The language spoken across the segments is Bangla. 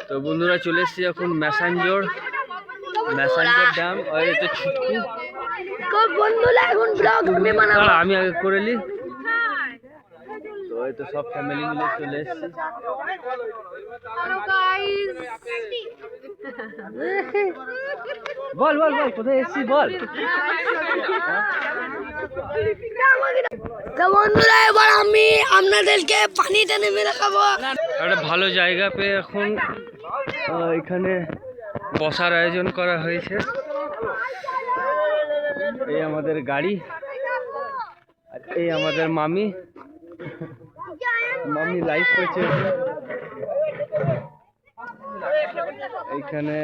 তো বন্ধুরা চলে এসেছি এখন ম্যাসাঞ্জোর ড্যাম। আর এটা ছুটকু বন্ধুরা এখন ব্লগ আমি বানাবো। আমি আগে করে নি। তো এই তো সব ফ্যামিলি মিলে চলে এসেছি। বল বল বল কোথায় এসেছি বল। তো বন্ধুরা এবার আমি আপনাদেরকে পানিতে নেমে দেখাবো। একটা ভালো জায়গা পেয়ে এখন এখানে বসার আয়োজন করা হয়েছে। এই আমাদের গাড়ি আর এই আমাদের মামি লাইভ করছে। এইখানে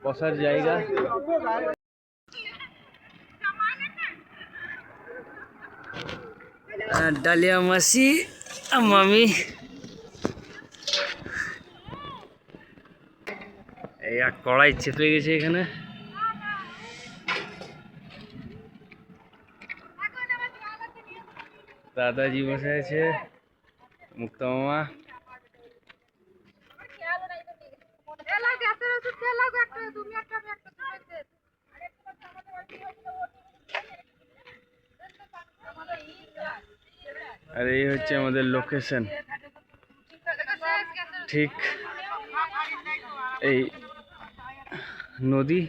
বসার জায়গা। ডালিয়া মাসি মামি এই এক কড়াই চেপে গেছে এখানে। দাদাজি বসে আছে, মুক্তা মামা। আর এই হচ্ছে আমাদের লোকেশন, ঠিক এই নদী।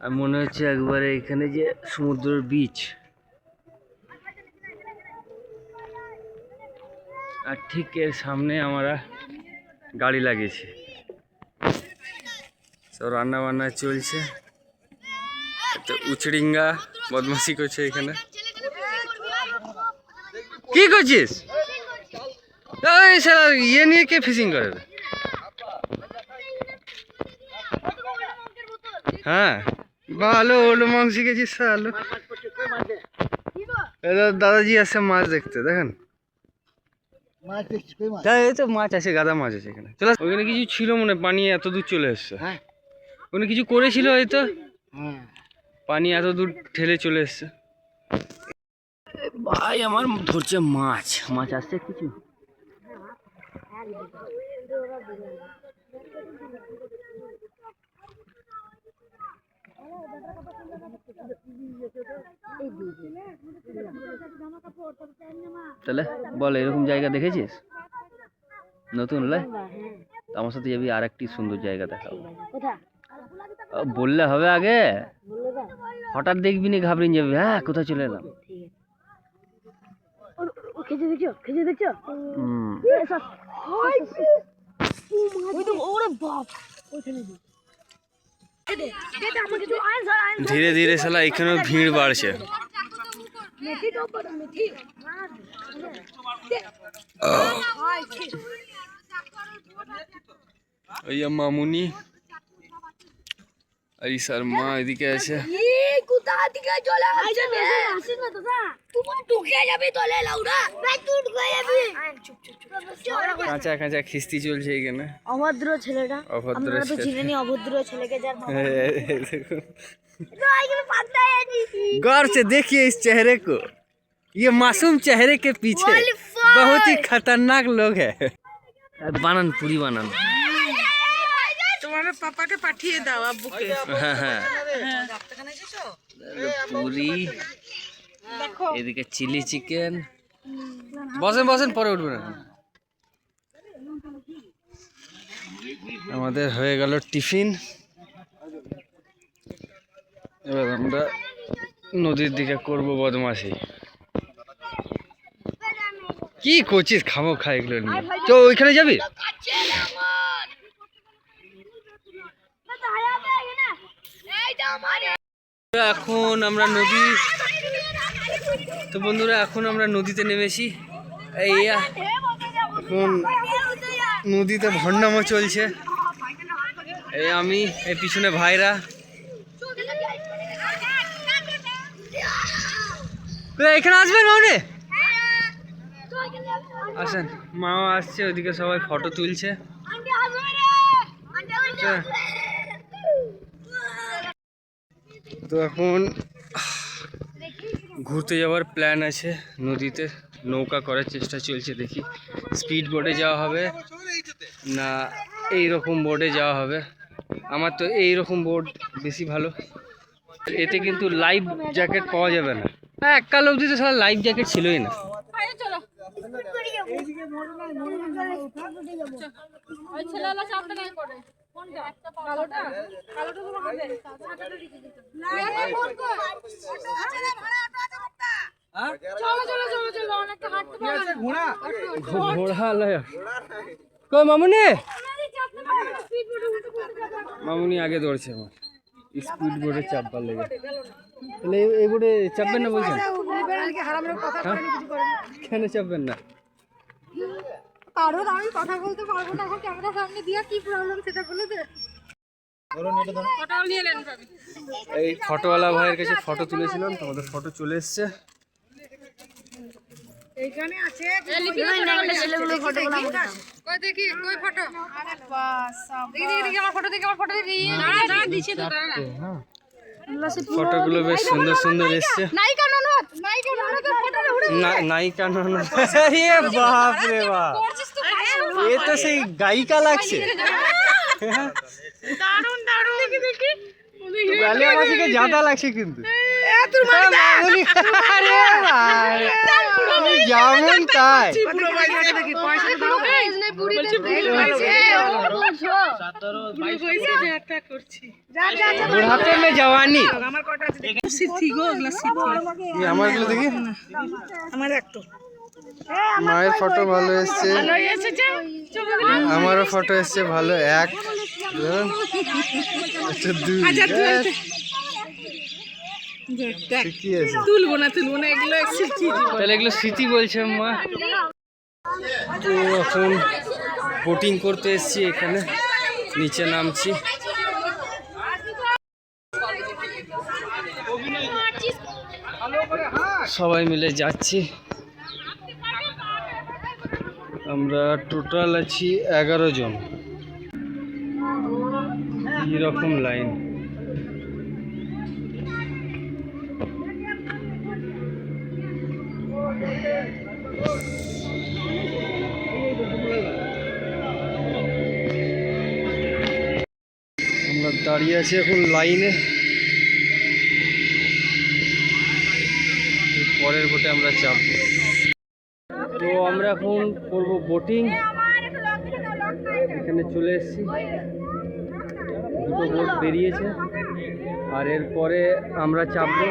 আর মনে হচ্ছে একবারে এখানে যে সমুদ্রের বিচ। আর ঠিক এর সামনে আমরা গাড়ি লাগিয়েছি। সব রান্না বান্না চলছে। তো উচড়িঙ্গা বদমাশি করছে এখানে। কি করছিস? ইয়ে নিয়ে কে ফিশিং করে? হ্যাঁ ভালো হলো, মাংস শিখেছিস। ভালো দাদাজি আসছে মাছ দেখতে, দেখেন তো মাছ আছে, গাদা মাছ আছে এখানে। চলে ওখানে কিছু ছিল মনে, পানি এত দূর চলে এসছে। ওখানে কিছু করেছিল হয়তো, পানি এত দূর ঠেলে চলে এসছে। ভাই আমার ধরছে মাছ আসছে কিছু। তাহলে বল, এরকম জায়গা দেখেছিস নতুন? আমার সাথে যাবি, আর একটি সুন্দর জায়গা দেখাবো। বললে হবে আগে, হঠাৎ দেখবি না ঘাবড়ে যাবি। হ্যাঁ কোথায় চলে এলাম। ধীরে ধীরে শালা এখানেও ভিড় বাড়ছে। ওই মামুনি আর স্যার মা এদিকে আছে। কাঁচা কাঁচা খিস্তি চলছে এখানে। অভদ্র ছেলেটা, অভদ্র অভদ্র ছেলেকে गौर से देखिए इस चेहरे को, ये मासूम चेहरे के पीछे बहुत ही खतरनाक लोग है। বানান পুরি বানান। তোমার পাপাকে পাঠিয়ে দাও আব্বুকে। হ্যাঁ হ্যাঁ পুরি, এদিকে চিলি চিকেন। বসেন বসেন, পরে উঠবেন না। আমাদের হয়ে গেল টিফিন। এবার আমরা নদীর দিকে করবো বদমাশি। কি করছিস? খামো খা এগুলো নিয়ে। তো ওইখানে যাবি? এখন আমরা নদীতে নেমেছি। এই এখন নদীতে ভন্ডামো চলছে। এই আমি, এই পিছনে ভাইরা। এখানে আসবেন মামনি, আসেন। মাও আসছে, ওইদিকে সবাই ফটো তুলছে। তো এখন ঘুরতে যাওয়ার প্ল্যান আছে। নদীতে নৌকা করার চেষ্টা চলছে, দেখি স্পিড বোটে যাওয়া হবে না এই রকম বোর্ডে যাওয়া হবে। আমার তো এই রকম বোর্ড বেশি ভালো। এতে কিন্তু লাইফ জ্যাকেট পাওয়া যাবে না। হ্যাঁ, এককাল অবধি তো সারা লাইফ জ্যাকেট ছিলই না। মামুনি আগে দৌড়ছে আমার স্পিড বোর্ডে চাপবার লেগে। তাহলে এই বোর্ডে চাপবেন না বলছেন? কেন চাপবেন না? আমি কথা বলতে পারবো না এখন ক্যামেরা সামনে দিয়া কি প্রবলেম সেটা বলে দে। এই ফটোওয়ালা ভাইয়ের কাছে ফটো তুলেছিলাম, তোমাদের ফটো চলে এসছে। এইখানে আছে ছেলেগুলো ফটোগুলো কই দেখি কই ফটো আরে বাস দেখি আমার ফটো দেখি আমার ফটো দেখি দাঁড়া দিছি তো দাঁড়া হ্যাঁ, ফটোগুলো বেশ সুন্দর সুন্দর এসছে। নায়িকা ননদ ফটো উড়ে নায়িকা ননদ, আরে বাপ রে বাপ, এ তো সেই গায়িকা লাগছে। দারুন দারুন দেখি দেখি গালে আমাকে জাদা লাগছে কিন্তু। মামুনি, আরে ভাই তুমি যেমন তাই। পুরো বাইরে দেখি পয়সা দাও বলছি পুরো বাইরে যে একটা করছি বুড়াপে মে জওয়ানি। আমার কটা আছে দেখি সিথি গো ওগুলা সিথি আমারগুলো দেখি। আমার একটা মায়ের ফটো ভালো এসছে, ভালো এসেছে আমারও ফটো এসছে ভালো। এক আচ্ছা দুই কি আছে? তুলবো না এগুলো সিথি তাহলে এগুলো স্মৃতি বলছে মা। তো এখন বোটিং করতে এসছি, এখানে নিচে নামছি। সবাই মিলে যাচ্ছি। আমরা টোটাল আছি 11 জন। এইরকম লাইন। আমরা দাঁড়িয়ে আছি এখন লাইনে। পরের বোটে আমরা চাপবো। তো আমরা এখন করব বোটিং। এখানে চলে এসেছি, দুটো বোট বেরিয়েছে আর এরপরে আমরা চাপবো।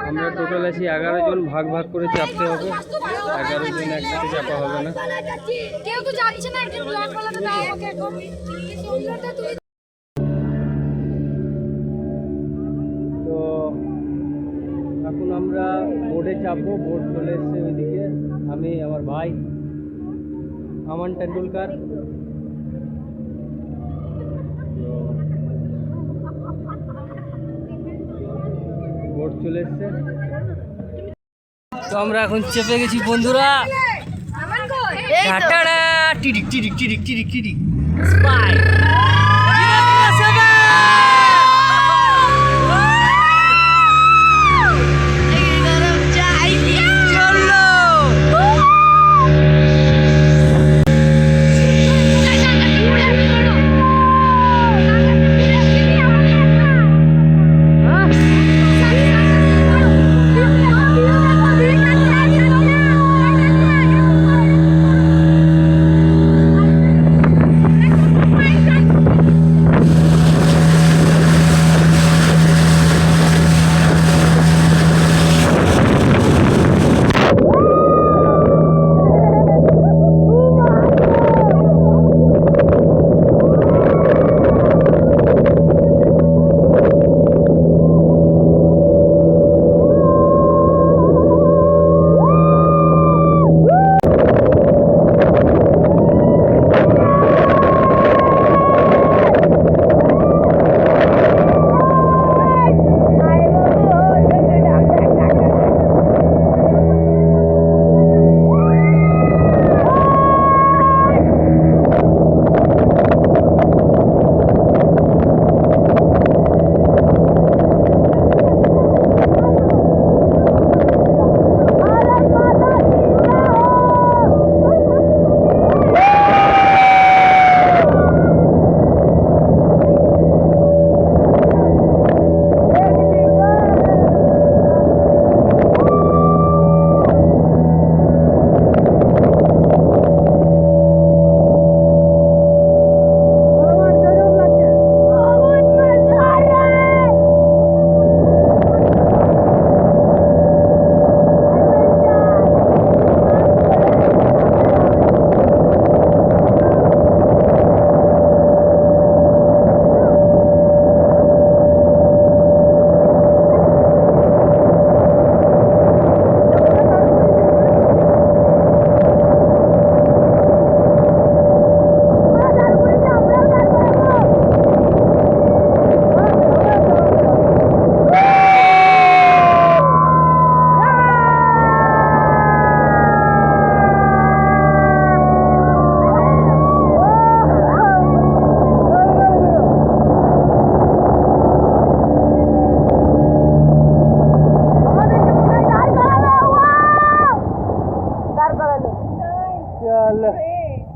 আমরা টোটাল আছি 11 জন, ভাগ ভাগ করে চাপতে হবে। 11 জন একসাথে চাপা হবে না। কেউ তো যাচ্ছে না, একজন ব্লগ বানাতে দাও আমাকে এখন সুন্দরটা তুমি। তো এখন আমরা বোটে চাপবো। বোট চলে এসছে ওইদিকে। আমি, আমার ভাই আমান টেন্ডুলকার। বোট চলে এসছে। তো আমরা এখন চেপে গেছি বন্ধুরা। টাটাড়া, টিডিক টিডিক টিডিক টিডিক টিডিক স্পাই।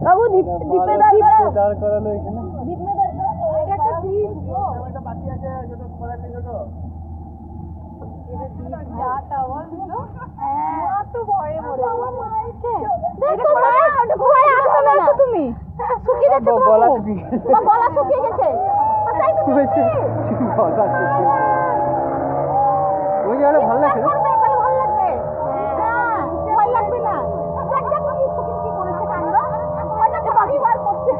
বাবু দ্বীপে দাঁড় করালো এখানে। দ্বীপে দাঁড় করালো এটা একটা দ্বীপ তুমি শুকিয়ে যাচ্ছে গলা গলা শুকিয়ে গেছে ওই জায়গাটা ভালো লাগছে না? ভালো লাগবে ভয় লাগবে না কি করেছে কাণ্ড ওইটাকে বাকি বার করছে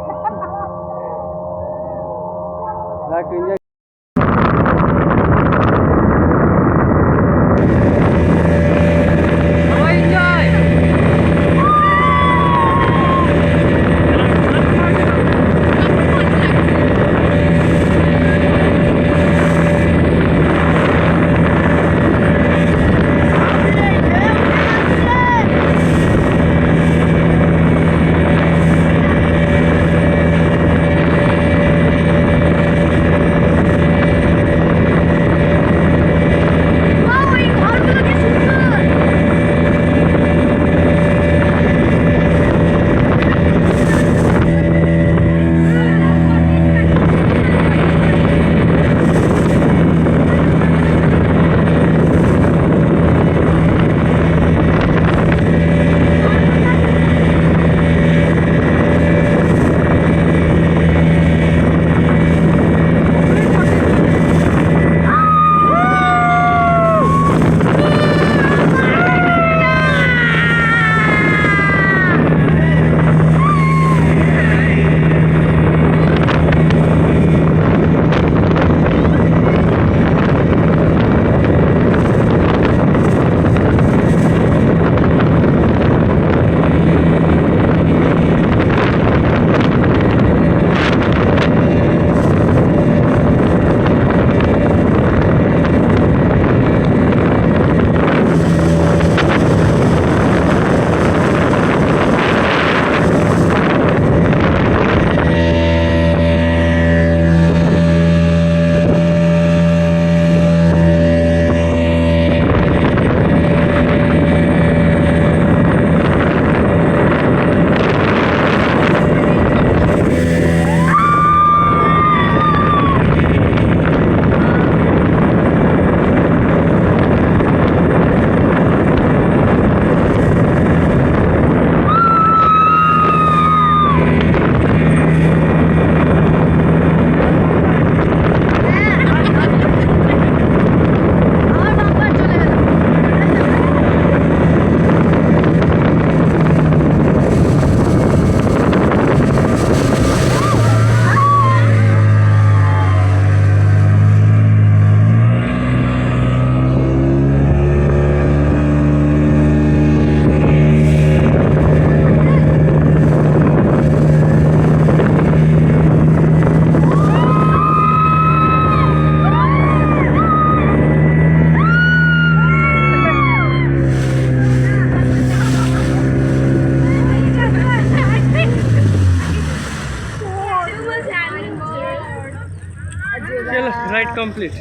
चलो राइड कंप्लीट।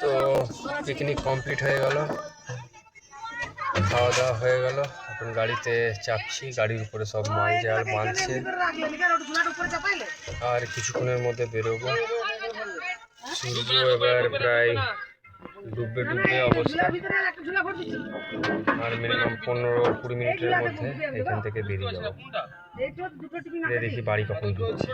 তো পিকনিক কমপ্লিট হয়ে গেল, খাওয়া দাওয়া হয়ে গেল, এখন গাড়িতে চাপছি, গাড়ির উপরে সব মাল জাল বাঁধছে, আর কিছুক্ষণের মধ্যে বেরোবো। সূর্য এবার প্রায় ডুববে ডুববে অবস্থা, আর মিনিমাম 15-20 মিনিটের মধ্যে এখান থেকে বেরিয়ে যাবো। দেখি বাড়ি কখন ঢুকছে।